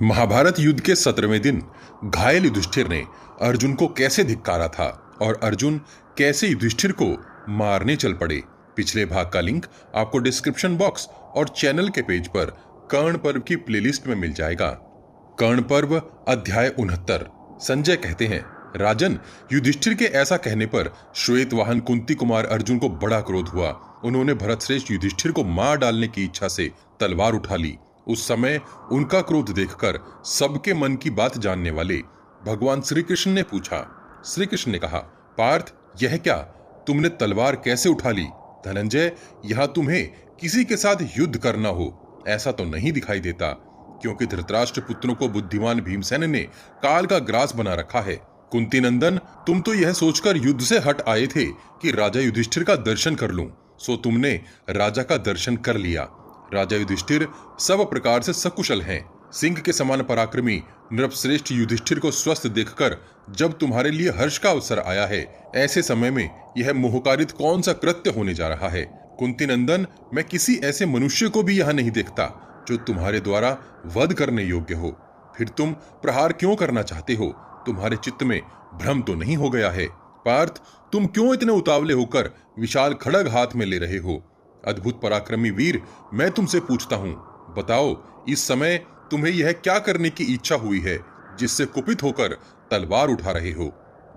महाभारत युद्ध के 17वें दिन घायल युधिष्ठिर ने अर्जुन को कैसे धिक्कारा था और अर्जुन कैसे युधिष्ठिर को मारने चल पड़े। पिछले भाग का लिंक आपको डिस्क्रिप्शन बॉक्स और चैनल के पेज पर कर्ण पर्व की प्लेलिस्ट में मिल जाएगा। कर्ण पर्व अध्याय 69। संजय कहते हैं, राजन, युधिष्ठिर के ऐसा कहने पर श्वेतवाहन कुंती कुमार अर्जुन को बड़ा क्रोध हुआ। उन्होंने भरतश्रेष्ठ युधिष्ठिर को मार डालने की इच्छा से तलवार उठा ली। उस समय उनका क्रोध देखकर सबके मन की बात जानने वाले भगवान श्री कृष्ण ने पूछा। श्री कृष्ण ने कहा, पार्थ, यह क्या, तुमने तलवार कैसे उठा ली? धनंजय, यहाँ तुम्हें किसी के साथ युद्ध करना हो ऐसा तो नहीं दिखाई देता, क्योंकि धृतराष्ट्र पुत्रों को बुद्धिमान भीमसेन ने काल का ग्रास बना रखा है। कुंती नंदन, तुम तो यह सोचकर युद्ध से हट आए थे कि राजा युधिष्ठिर का दर्शन कर लूं, सो तुमने राजा का दर्शन कर लिया। राजा युधिष्ठिर सब प्रकार से सकुशल हैं। सिंह के समान पराक्रमी नृपश्रेष्ठ युधिष्ठिर को स्वस्थ देखकर जब तुम्हारे लिए हर्ष का अवसर आया है, ऐसे समय में यह मोहकारित कौन सा कृत्य होने जा रहा है? कुंती नंदन, मैं किसी ऐसे मनुष्य को भी यहाँ नहीं देखता जो तुम्हारे द्वारा वध करने योग्य हो। फिर तुम प्रहार क्यों करना चाहते हो? तुम्हारे चित्त में भ्रम तो नहीं हो गया है? पार्थ, तुम क्यों इतने उतावले होकर विशाल खड़ग हाथ में ले रहे हो? अद्भुत पराक्रमी वीर, मैं तुमसे पूछता हूं, बताओ, इस समय तुम्हें यह क्या करने की इच्छा हुई है जिससे कुपित होकर तलवार उठा रहे हो?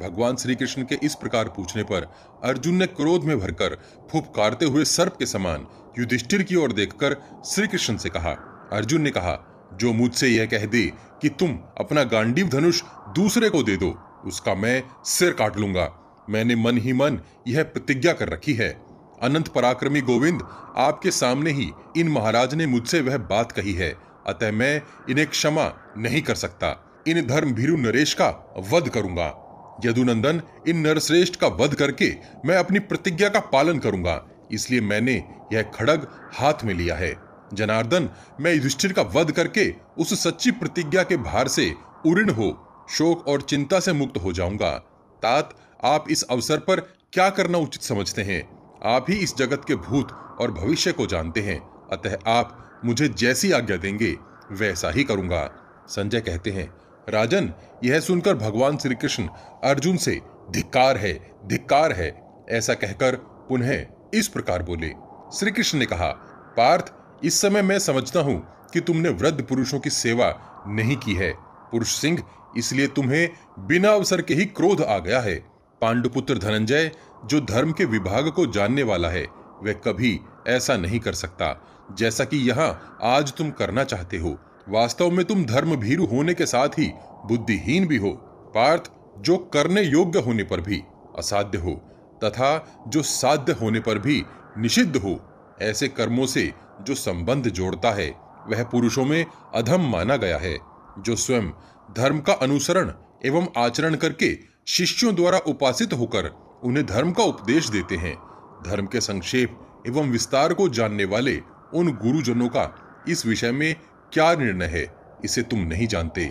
भगवान श्री कृष्ण के इस प्रकार पूछने पर अर्जुन ने क्रोध में भरकर फुफकारते हुए सर्प के समान युधिष्ठिर की ओर देखकर श्री कृष्ण से कहा। अर्जुन ने कहा, जो मुझसे यह कह दे कि तुम अपना गांडीव धनुष दूसरे को दे दो, उसका मैं सिर काट लूंगा। मैंने मन ही मन यह प्रतिज्ञा कर रखी है। अनंत पराक्रमी गोविंद, आपके सामने ही इन महाराज ने मुझसे वह बात कही है, अतः मैं इन्हें क्षमा नहीं कर सकता। इन धर्म भीरु नरेश का वध करूंगा। यदुनंदन, इन नरश्रेष्ठ का वध करके मैं अपनी प्रतिज्ञा का पालन करूंगा, इसलिए मैंने यह खड़ग हाथ में लिया है। जनार्दन, मैं युधिष्ठिर का वध करके उस सच्ची प्रतिज्ञा के भार से उऋण हो शोक और चिंता से मुक्त हो जाऊंगा। तात, आप इस अवसर पर क्या करना उचित समझते हैं? आप ही इस जगत के भूत और भविष्य को जानते हैं, अतः आप मुझे जैसी आज्ञा देंगे वैसा ही करूंगा। संजय कहते हैं, राजन, यह सुनकर भगवान श्री कृष्ण अर्जुन से धिक्कार है ऐसा कहकर पुनः इस प्रकार बोले। श्री कृष्ण ने कहा, पार्थ, इस समय मैं समझता हूं कि तुमने वृद्ध पुरुषों की सेवा नहीं की है। पुरुष सिंह, इसलिए तुम्हें बिना अवसर के ही क्रोध आ गया है। पांडुपुत्र धनंजय, जो धर्म के विभाग को जानने वाला है, वह कभी ऐसा नहीं कर सकता जैसा कि यहाँ आज तुम करना चाहते हो। वास्तव में तुम धर्म भीरु होने के साथ ही बुद्धिहीन भी हो। पार्थ, जो करने योग्य होने पर भी असाध्य हो तथा जो साध्य होने पर भी निषिद्ध हो, ऐसे कर्मों से जो संबंध जोड़ता है वह पुरुषों में अधम माना गया है। जो स्वयं धर्म का अनुसरण एवं आचरण करके शिष्यों द्वारा उपासित होकर उन्हें धर्म का उपदेश देते हैं, धर्म के संक्षेप एवं विस्तार को जानने वाले उन गुरुजनों का इस विषय में क्या निर्णय है, इसे तुम नहीं जानते।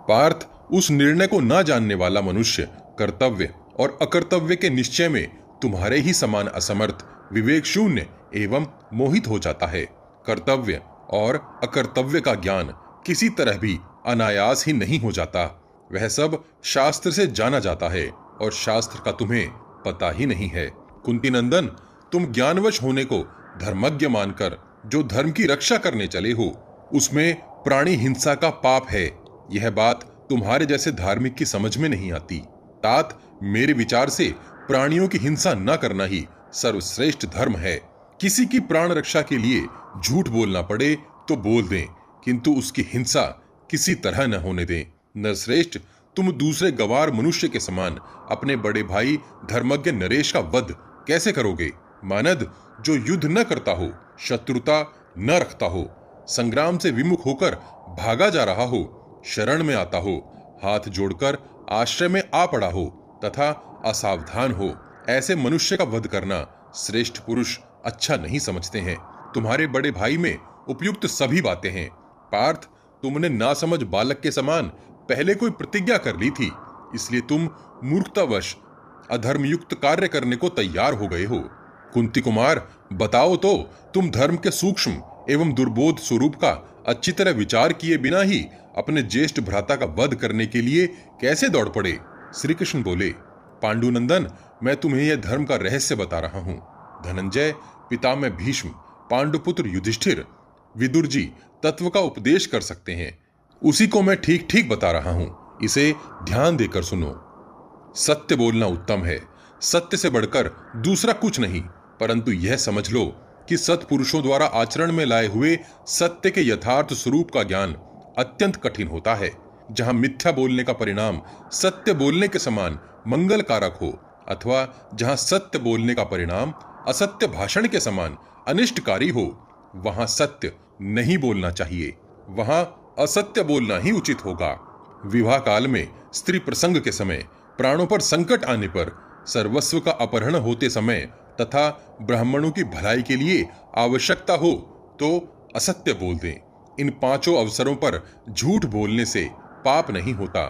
पार्थ, उस निर्णय को न जानने वाला मनुष्य कर्तव्य और अकर्तव्य के निश्चय में तुम्हारे ही समान असमर्थ, विवेक शून्य एवं मोहित हो जाता है। कर्तव्य और अकर्तव्य का ज्ञान किसी तरह भी अनायास ही नहीं हो जाता, वह सब शास्त्र से जाना जाता है और शास्त्र का तुम्हें पता ही नहीं है। कुंती नंदन, तुम ज्ञानवश होने को धर्मज्ञ मानकर जो धर्म की रक्षा करने चले हो, उसमें प्राणी हिंसा का पाप है। यह बात तुम्हारे जैसे धार्मिक की समझ में नहीं आती। तात, मेरे विचार से प्राणियों की हिंसा न करना ही सर्वश्रेष्ठ धर्म है। किसी की प्राण रक्षा के लिए झूठ बोलना पड़े तो बोल दें, किंतु उसकी हिंसा किसी तरह न होने दें। नरश्रेष्ठ, तुम दूसरे गवार मनुष्य के समान अपने बड़े भाई धर्मज्ञ नरेश का वध कैसे करोगे? मानद, जो युद्ध न करता हो, शत्रुता न रखता हो, संग्राम से विमुख होकर भागा जा रहा हो, शरण में आता हो, हाथ जोड़कर आश्रय में आ पड़ा हो तथा असावधान हो, ऐसे मनुष्य का वध करना श्रेष्ठ पुरुष अच्छा नहीं समझते हैं। तुम्हारे बड़े भाई में उपयुक्त सभी बातें हैं। पार्थ, तुमने नासमझ बालक के समान पहले कोई प्रतिज्ञा कर ली थी, इसलिए तुम मूर्खतावश अधर्मयुक्त कार्य करने को तैयार हो गए हो। कुंती कुमार, बताओ तो, तुम धर्म के सूक्ष्म एवं दुर्बोध स्वरूप का अच्छी तरह विचार किए बिना ही अपने ज्येष्ठ भ्राता का वध करने के लिए कैसे दौड़ पड़े? श्री कृष्ण बोले, पांडुनंदन, मैं तुम्हें यह धर्म का रहस्य बता रहा हूं। धनंजय, पितामह भीष्म, पांडुपुत्र युधिष्ठिर, विदुर जी तत्व का उपदेश कर सकते हैं। उसी को मैं ठीक ठीक बता रहा हूं, इसे ध्यान देकर सुनो। सत्य बोलना उत्तम है, सत्य से बढ़कर दूसरा कुछ नहीं। परंतु यह समझ लो कि सत्पुरुषों द्वारा आचरण में लाए हुए सत्य के यथार्थ स्वरूप का ज्ञान अत्यंत कठिन होता है। जहां मिथ्या बोलने का परिणाम सत्य बोलने के समान मंगलकारक हो, अथवा जहां सत्य बोलने का परिणाम असत्य भाषण के समान अनिष्टकारी हो, वहां सत्य नहीं बोलना चाहिए, वहां असत्य बोलना ही उचित होगा। विवाह काल में स्त्री प्रसंग के समय, प्राणों पर संकट आने पर, सर्वस्व का अपहरण होते समय तथा ब्राह्मणों की भलाई के लिए आवश्यकता हो तो असत्य बोल दें। इन पांचों अवसरों पर झूठ बोलने से पाप नहीं होता।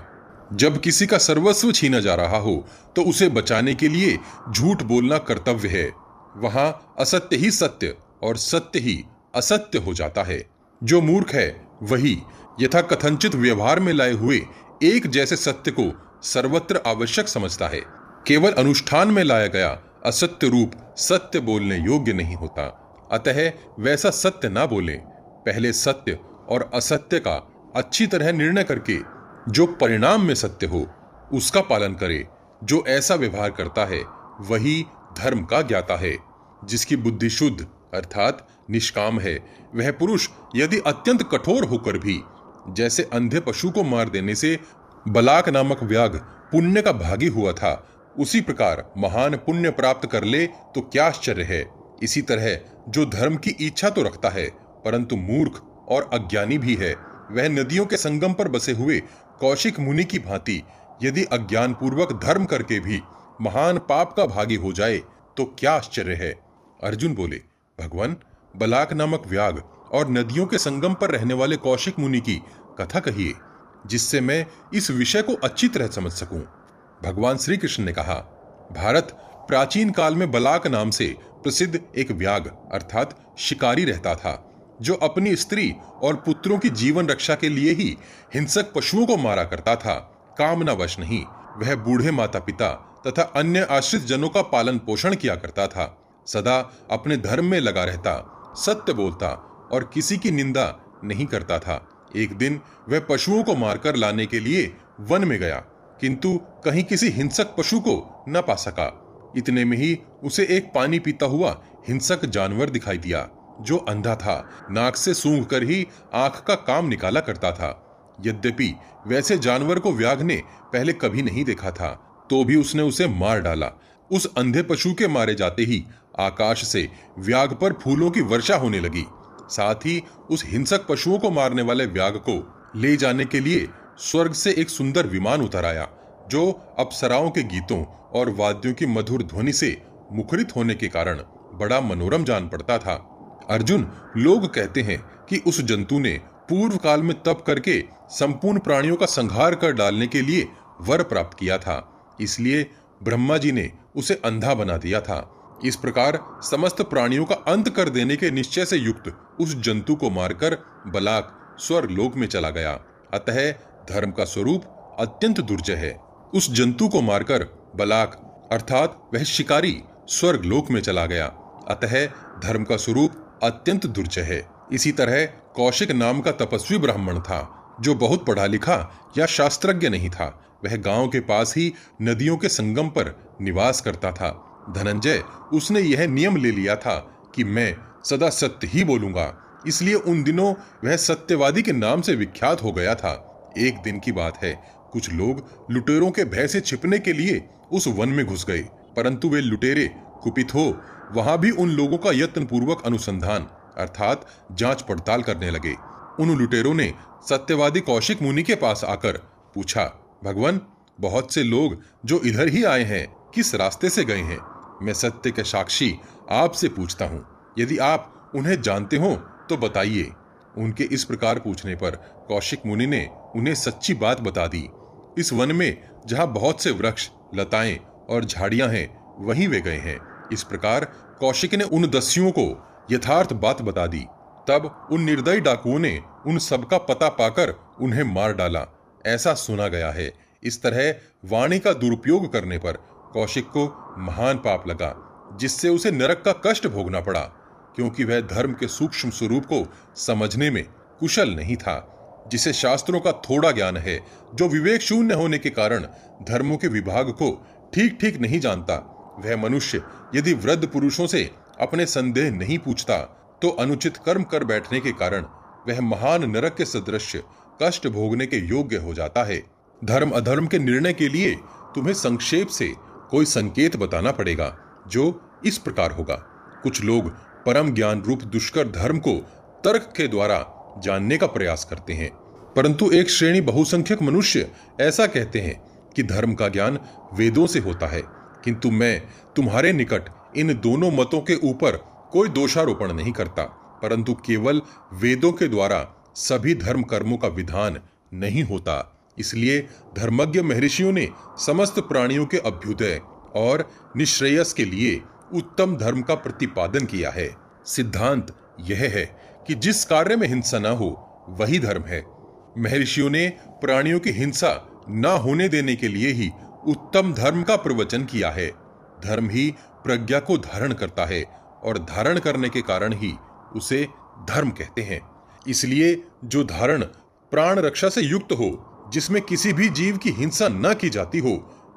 जब किसी का सर्वस्व छीना जा रहा हो तो उसे बचाने के लिए झूठ बोलना कर्तव्य है। वहां असत्य ही सत्य और सत्य ही असत्य हो जाता है। जो मूर्ख है वही यथा कथनचित व्यवहार में लाए हुए एक जैसे सत्य को सर्वत्र आवश्यक समझता है। केवल अनुष्ठान में लाया गया असत्य रूप सत्य बोलने योग्य नहीं होता। अतः वैसा सत्य ना बोले। पहले सत्य और असत्य का अच्छी तरह निर्णय करके जो परिणाम में सत्य हो उसका पालन करे। जो ऐसा व्यवहार करता है वही धर्म का ज्ञाता है। जिसकी बुद्धि शुद्ध अर्थात निष्काम है, वह पुरुष यदि अत्यंत कठोर होकर भी, जैसे अंधे पशु को मार देने से बलाक नामक व्याघ पुण्य का भागी हुआ था, उसी प्रकार महान पुण्य प्राप्त कर ले तो क्या आश्चर्य है। इसी तरह जो धर्म की इच्छा तो रखता है परंतु मूर्ख और अज्ञानी भी है, वह नदियों के संगम पर बसे हुए कौशिक मुनि की भांति यदि अज्ञान पूर्वक धर्म करके भी महान पाप का भागी हो जाए तो क्या आश्चर्य है। अर्जुन बोले, भगवान, बलाक नामक व्याघ और नदियों के संगम पर रहने वाले कौशिक मुनि की कथा कहिए, जिससे मैं इस विषय को अच्छी तरह समझ सकूं। भगवान श्री कृष्ण ने कहा, भारत प्राचीन काल में बलाक नाम से प्रसिद्ध एक व्याघ अर्थात शिकारी रहता था, जो अपनी स्त्री और पुत्रों की जीवन रक्षा के लिए ही हिंसक पशुओं को मारा करता था। कामनावश नहीं, वह बूढ़े माता पिता तथा अन्य आश्रित जनों का पालन पोषण किया करता था। सदा अपने धर्म में लगा रहता, सत्य बोलता और किसी की निंदा नहीं करता था। एक दिन वह पशुओं को मारकर लाने के लिए वन में गया, किंतु कहीं किसी हिंसक पशु को न पा सका। इतने में ही उसे एक पानी पीता हुआ हिंसक जानवर दिखाई दिया, जो अंधा था, नाक से सूंघ कर ही आंख का काम निकाला करता था। यद्यपि वैसे जानवर को व्याघ ने पहले कभी नहीं देखा था, तो भी उसने उसे मार डाला। उस अंधे पशु के मारे जाते ही आकाश से व्याघ पर फूलों की वर्षा होने लगी। साथ ही उस हिंसक पशुओं को मारने वाले व्याघ को ले जाने के लिए स्वर्ग से एक सुंदर विमान उतर आया, जो अप्सराओं के गीतों और वाद्यों की मधुर ध्वनि से मुखरित होने के कारण बड़ा मनोरम जान पड़ता था। अर्जुन, लोग कहते हैं कि उस जंतु ने पूर्व काल में तप करके संपूर्ण प्राणियों का संहार कर डालने के लिए वर प्राप्त किया था, इसलिए ब्रह्मा जी ने उसे अंधा बना दिया था। इस प्रकार समस्त प्राणियों का अंत कर देने के निश्चय से युक्त उस जंतु को मारकर बलाक स्वर्ग लोक में चला गया। अतः धर्म का स्वरूप अत्यंत दुर्जय है। उस जंतु को मारकर बलाक अर्थात वह शिकारी स्वर्ग लोक में चला गया। अतः धर्म का स्वरूप अत्यंत दुर्जय है। इसी तरह कौशिक नाम का तपस्वी ब्राह्मण था, जो बहुत पढ़ा लिखा या शास्त्रज्ञ नहीं था। वह गांव के पास ही नदियों के संगम पर निवास करता था। धनंजय, उसने यह नियम ले लिया था कि मैं सदा सत्य ही बोलूंगा, इसलिए उन दिनों वह सत्यवादी के नाम से विख्यात हो गया था। एक दिन की बात है, कुछ लोग लुटेरों के भय से छिपने के लिए उस वन में घुस गए, परंतु वे लुटेरे कुपित हो वहां भी उन लोगों का यत्नपूर्वक अनुसंधान अर्थात जांच पड़ताल करने लगे। उन लुटेरों ने सत्यवादी कौशिक मुनि के पास आकर पूछा, भगवान, बहुत से लोग जो इधर ही आए हैं किस रास्ते से गए हैं? मैं सत्य के साक्षी आपसे पूछता हूँ, यदि आप उन्हें जानते हो तो बताइए। उनके इस प्रकार पूछने पर कौशिक मुनि ने उन्हें सच्ची बात बता दी। इस वन में जहाँ बहुत से वृक्ष, लताएं और झाड़ियां हैं, वहीं वे गए हैं। इस प्रकार कौशिक ने उन दस्युओं को यथार्थ बात बता दी। तब उन निर्दयी डाकुओं ने उन सबका पता पाकर उन्हें मार डाला, ऐसा सुना गया है। इस तरह वाणी का दुरुपयोग करने पर कौशिक को महान पाप लगा, जिससे उसे नरक का कष्ट भोगना पड़ा, क्योंकि वह धर्म के सूक्ष्म स्वरूप को समझने में कुशल नहीं था। जिसे शास्त्रों का थोड़ा ज्ञान है, जो विवेक शून्य होने के कारण धर्मों के विभाग को ठीक ठीक नहीं जानता, वह मनुष्य यदि वृद्ध पुरुषों से अपने संदेह नहीं पूछता तो अनुचित कर्म कर बैठने के कारण वह महान नरक के सदृश कष्ट भोगने के योग्य हो जाता है। धर्म अधर्म के निर्णय के लिए तुम्हें संक्षेप से कोई संकेत बताना पड़ेगा, जो इस प्रकार होगा। कुछ लोग परम ज्ञान रूप दुष्कर धर्म को तर्क के द्वारा जानने का प्रयास करते हैं, परंतु एक श्रेणी बहुसंख्यक मनुष्य ऐसा कहते हैं कि धर्म का ज्ञान वेदों से होता है। किंतु मैं तुम्हारे निकट इन दोनों मतों के ऊपर कोई दोषारोपण नहीं करता, परंतु केवल वेदों के द्वारा सभी धर्म कर्मों का विधान नहीं होता। इसलिए धर्मज्ञ महर्षियों ने समस्त प्राणियों के अभ्युदय और निश्रेयस के लिए उत्तम धर्म का प्रतिपादन किया है। सिद्धांत यह है कि जिस कार्य में हिंसा न हो वही धर्म है। महर्षियों ने प्राणियों की हिंसा न होने देने के लिए ही उत्तम धर्म का प्रवचन किया है। धर्म ही प्रज्ञा को धारण करता है और धारण करने के कारण ही उसे धर्म कहते हैं। इसलिए जो धारण प्राण रक्षा से युक्त हो, जिसमें किसी भी जीव की हिंसा न की जाती हो,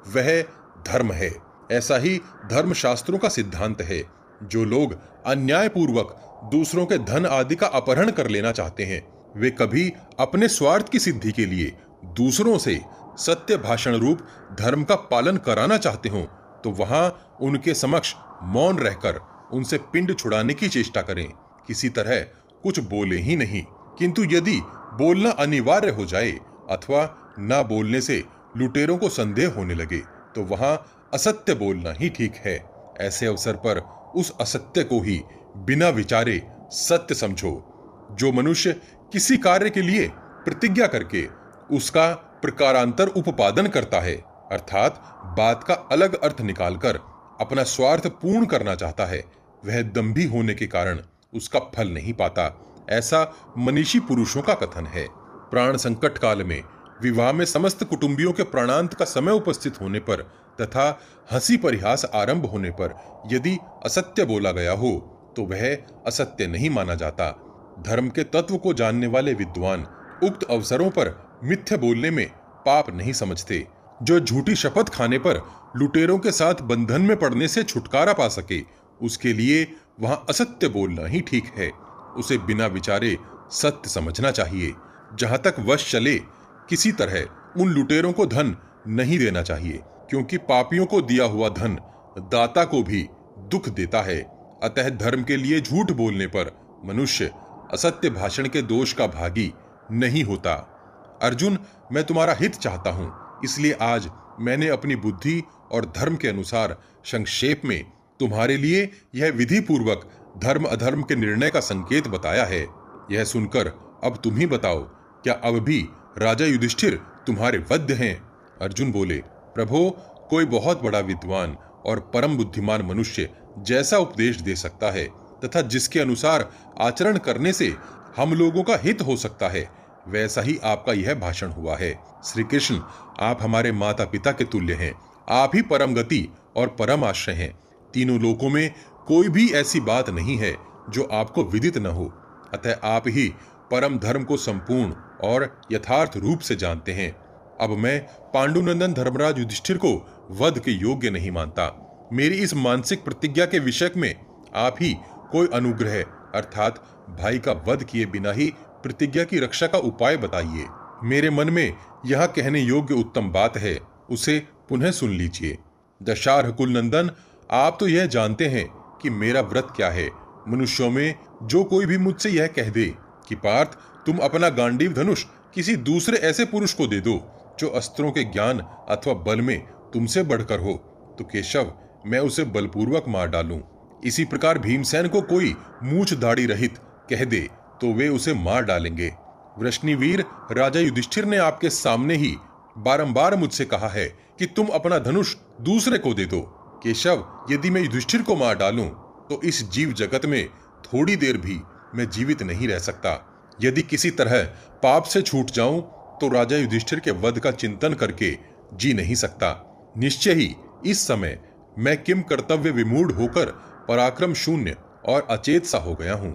वह धर्म है। ऐसा ही धर्म शास्त्रों का सिद्धांत है। जो लोग अन्यायपूर्वक दूसरों के धन आदि का अपहरण कर लेना चाहते हैं, वे कभी अपने स्वार्थ की सिद्धि के लिए दूसरों से सत्य भाषण रूप धर्म का पालन कराना चाहते हो, तो वहां उनके समक्ष मौन रहकर उनसे पिंड छुड़ाने की चेष्टा करें। किसी तरह कुछ बोले ही नहीं, किंतु यदि बोलना अनिवार्य हो जाए अथवा ना बोलने से लुटेरों को संदेह होने लगे, तो वहां असत्य बोलना ही ठीक है। ऐसे अवसर पर उस असत्य को ही बिना विचारे सत्य समझो। जो मनुष्य किसी कार्य के लिए प्रतिज्ञा करके उसका प्रकारांतर उपादन करता है, अर्थात बात का अलग अर्थ निकालकर अपना स्वार्थ पूर्ण करना चाहता है, वह दंभी होने के कारण उसका फल नहीं पाता। ऐसा मनीषी पुरुषों का कथन है। प्राण संकट काल में विवाह में समस्त कुटुंबियों के प्राणांत का समय उपस्थित होने पर तथा हंसी परिहास आरंभ होने पर यदि असत्य बोला गया हो, तो वह असत्य नहीं माना जाता। धर्म के तत्व को जानने वाले विद्वान उक्त अवसरों पर मिथ्या बोलने में पाप नहीं समझते। जो झूठी शपथ खाने पर लुटेरों के साथ बंधन में पड़ने से छुटकारा पा सके, उसके लिए वहां असत्य बोलना ही ठीक है। उसे बिना विचारे सत्य समझना चाहिए। जहां तक वश चले, किसी तरह उन लुटेरों को धन नहीं देना चाहिए, क्योंकि पापियों को दिया हुआ धन दाता को भी दुख देता है। अतः धर्म के लिए झूठ बोलने पर मनुष्य असत्य भाषण के दोष का भागी नहीं होता। अर्जुन, मैं तुम्हारा हित चाहता हूं, इसलिए आज मैंने अपनी बुद्धि और धर्म के अनुसार संक्षेप में तुम्हारे लिए यह विधि पूर्वक धर्म अधर्म के निर्णय का संकेत बताया है। यह सुनकर अब तुम ही बताओ, क्या अब भी राजा युधिष्ठिर तुम्हारे वध्य हैं? अर्जुन बोले, प्रभो, कोई बहुत बड़ा विद्वान और परम बुद्धिमान मनुष्य जैसा उपदेश दे सकता है तथा जिसके अनुसार आचरण करने से हम लोगों का हित हो सकता है, वैसा ही आपका यह भाषण हुआ है। श्री कृष्ण, आप हमारे माता पिता के तुल्य हैं। आप ही परम गति और परम आश्रय हैं। तीनों लोकों में कोई भी ऐसी बात नहीं है जो आपको विदित न हो। अतः आप ही परम धर्म को संपूर्ण और यथार्थ रूप से जानते हैं। अब मैं पांडुनंदन धर्मराज युधिष्ठिर को वध के योग्य नहीं मानता। मेरी इस मानसिक प्रतिज्ञा के विषय में आप ही कोई अनुग्रह अर्थात भाई का वध किए बिना ही प्रतिज्ञा की रक्षा का उपाय बताइए। मेरे मन में यह कहने योग्य उत्तम बात है, उसे पुनः सुन लीजिए। दशारह कुल नंदन, आप तो यह जानते हैं कि मेरा व्रत क्या है। मनुष्यों में जो कोई भी मुझसे यह कह दे कि पार्थ, तुम अपना गांडीव धनुष किसी दूसरे ऐसे पुरुष को दे दो जो अस्त्रों के ज्ञान अथवा बल में तुमसे बढ़कर हो, तो केशव, मैं उसे बलपूर्वक मार डालूं। इसी प्रकार भीमसेन को कोई मूछ दाढ़ी रहित कह दे तो वे उसे मार डालेंगे। वृष्णिवीर राजा युधिष्ठिर ने आपके सामने ही बारंबार मुझसे कहा है कि तुम अपना धनुष दूसरे को दे दो। केशव, यदि मैं युधिष्ठिर को मार डालूं तो इस जीव जगत में थोड़ी देर भी मैं जीवित नहीं रह सकता। यदि किसी तरह पाप से छूट जाऊं तो राजा युधिष्ठिर के वध का चिंतन करके जी नहीं सकता। निश्चय ही इस समय मैं किम कर्तव्य विमूढ़ होकर पराक्रम शून्य और अचेत सा हो गया हूं।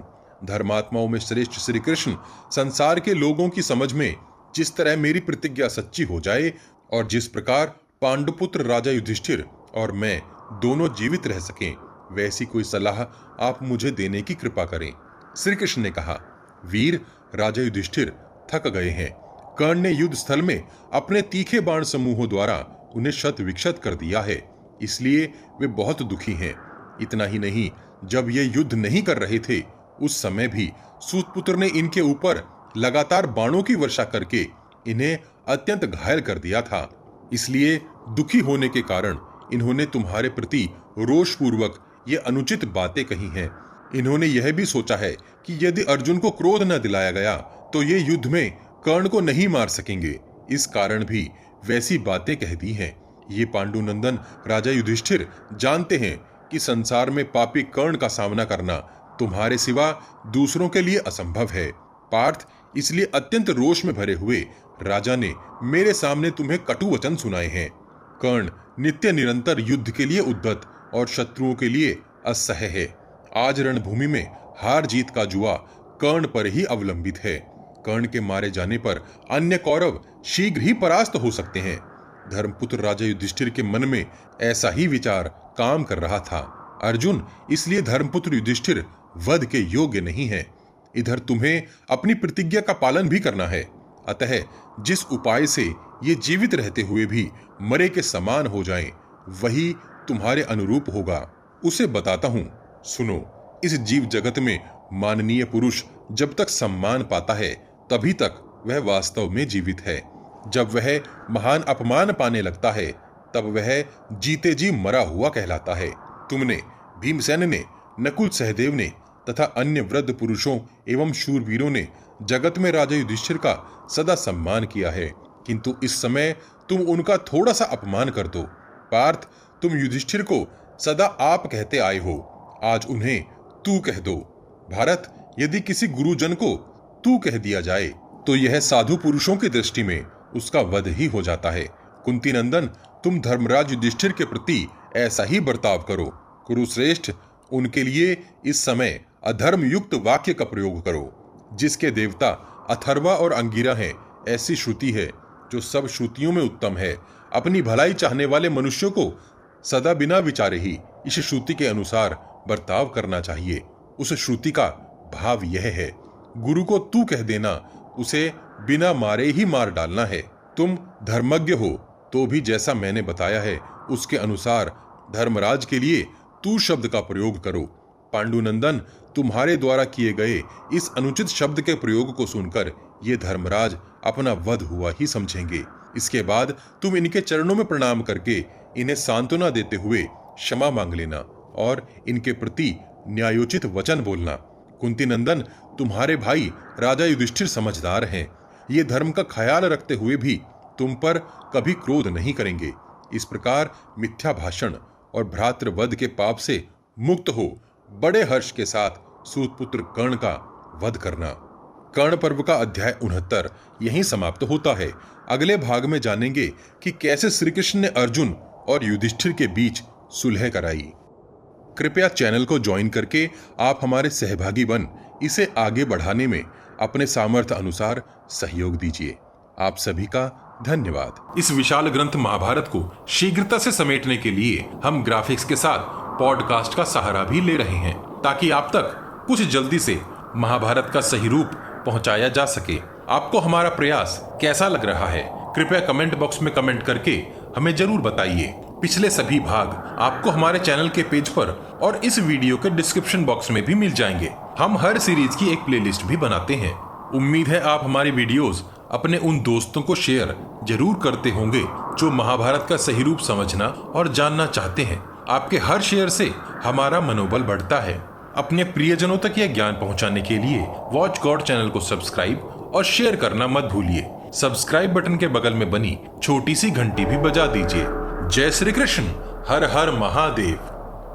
धर्मात्माओं में श्रेष्ठ श्री कृष्ण संसार के लोगों की समझ में जिस तरह मेरी प्रतिज्ञा सच्ची हो जाए और जिस प्रकार पांडुपुत्र राजा युधिष्ठिर और मैं दोनों जीवित रह सकें, वैसी कोई सलाह आप मुझे देने की कृपा करें। श्री कृष्ण ने कहा, वीर, राजा युधिष्ठिर थक गए हैं। कर्ण ने युद्ध स्थल में अपने तीखे बाण समूहों द्वारा उन्हें शत विक्षत कर दिया है, इसलिए वे बहुत दुखी हैं। इतना ही नहीं, जब ये युद्ध नहीं कर रहे थे उस समय भी सूतपुत्र ने इनके ऊपर लगातार बाणों की वर्षा करके इन्हें अत्यंत घायल कर दिया था। इसलिए दुखी होने के कारण इन्होंने तुम्हारे प्रति रोषपूर्वक ये अनुचित बातें कही हैं। इन्होंने यह भी सोचा है कि यदि अर्जुन को क्रोध न दिलाया गया तो ये युद्ध में कर्ण को नहीं मार सकेंगे, इस कारण भी वैसी बातें कह दी हैं। ये पांडुनंदन राजा युधिष्ठिर जानते हैं कि संसार में पापी कर्ण का सामना करना तुम्हारे सिवा दूसरों के लिए असंभव है। पार्थ, इसलिए अत्यंत रोष में भरे हुए राजा ने मेरे सामने तुम्हें कटु वचन सुनाए हैं। कर्ण नित्य निरंतर युद्ध के लिए उद्यत और शत्रुओं के लिए असह्य है। आज रणभूमि में हार जीत का जुआ कर्ण पर ही अवलंबित है। कर्ण के मारे जाने पर अन्य कौरव शीघ्र ही परास्त हो सकते हैं। धर्मपुत्र राजा युधिष्ठिर के मन में ऐसा ही विचार काम कर रहा था। अर्जुन, इसलिए धर्मपुत्र युधिष्ठिर वध के योग्य नहीं है। इधर तुम्हें अपनी प्रतिज्ञा का पालन भी करना है। अतः जिस उपाय से ये जीवित रहते हुए भी मरे के समान हो जाएं, वही तुम्हारे अनुरूप होगा, उसे बताता हूं। सुनो, इस जीव जगत में माननीय पुरुष जब तक सम्मान पाता है तभी तक वह वास्तव में जीवित है। जब वह महान अपमान पाने लगता है तब वह जीते जी मरा हुआ कहलाता है। तुमने, भीमसेन ने, नकुल सहदेव ने तथा अन्य वृद्ध पुरुषों एवं शूरवीरों ने जगत में राजा युधिष्ठिर का सदा सम्मान किया है, किंतु इस समय तुम उनका थोड़ा सा अपमान कर दो। पार्थ, तुम युधिष्ठिर को सदा आप कहते आए हो, आज उन्हें तू कह दो। भारत, यदि किसी गुरुजन को तू कह दिया जाए तो यह साधु पुरुषों की दृष्टि में उसका वध ही हो जाता है। कुंती नंदन, तुम धर्मराज युधिष्ठिर के प्रति ऐसा ही बर्ताव करो। कुरुश्रेष्ठ, उनके लिए इस समय अधर्म युक्त वाक्य का प्रयोग करो। जिसके देवता अथर्वा और अंगिरा हैं, ऐसी श्रुति है जो सब श्रुतियों में उत्तम है। अपनी भलाई चाहने वाले मनुष्यों को सदा बिना विचारे ही इस श्रुति के अनुसार बर्ताव करना चाहिए। उस श्रुति का भाव यह है, गुरु को तू कह देना, उसे बिना मारे ही मार डालना है। तुम धर्मज्ञ हो तो भी जैसा मैंने बताया है उसके अनुसार धर्मराज के लिए तू शब्द का प्रयोग करो। पांडुनंदन, तुम्हारे द्वारा किए गए इस अनुचित शब्द के प्रयोग को सुनकर ये धर्मराज अपना वध हुआ ही समझेंगे। इसके बाद तुम इनके चरणों में प्रणाम करके इन्हें सांत्वना देते हुए क्षमा मांग लेना और इनके प्रति न्यायोचित वचन बोलना। कुंती नंदन, तुम्हारे भाई राजा युधिष्ठिर समझदार हैं। ये धर्म का ख्याल रखते हुए भी तुम पर कभी क्रोध नहीं करेंगे। इस प्रकार मिथ्या भाषण और भ्रातृवध के पाप से मुक्त हो बड़े हर्ष के साथ सूतपुत्र कर्ण का वध करना। कर्ण पर्व का अध्याय 69 यहीं समाप्त होता है। अगले भाग में जानेंगे कि कैसे श्री कृष्ण ने अर्जुन और युधिष्ठिर के बीच सुलह कराई। कृपया चैनल को ज्वाइन करके आप हमारे सहभागी बन इसे आगे बढ़ाने में अपने सामर्थ्य अनुसार सहयोग दीजिए। आप सभी का धन्यवाद। इस विशाल ग्रंथ महाभारत को शीघ्रता से समेटने के लिए हम ग्राफिक्स के साथ पॉडकास्ट का सहारा भी ले रहे हैं, ताकि आप तक कुछ जल्दी से महाभारत का सही रूप पहुंचाया जा सके। आपको हमारा प्रयास कैसा लग रहा है, कृपया कमेंट बॉक्स में कमेंट करके हमें जरूर बताइए। पिछले सभी भाग आपको हमारे चैनल के पेज पर और इस वीडियो के डिस्क्रिप्शन बॉक्स में भी मिल जाएंगे। हम हर सीरीज की एक प्लेलिस्ट भी बनाते हैं। उम्मीद है आप हमारी वीडियोस अपने उन दोस्तों को शेयर जरूर करते होंगे जो महाभारत का सही रूप समझना और जानना चाहते हैं। आपके हर शेयर से हमारा मनोबल बढ़ता है। अपने प्रियजनों तक यह ज्ञान पहुंचाने के लिए वॉच गॉड चैनल को सब्सक्राइब और शेयर करना मत भूलिए। सब्सक्राइब बटन के बगल में बनी छोटी सी घंटी भी बजा दीजिए। जय श्री कृष्ण। हर हर महादेव।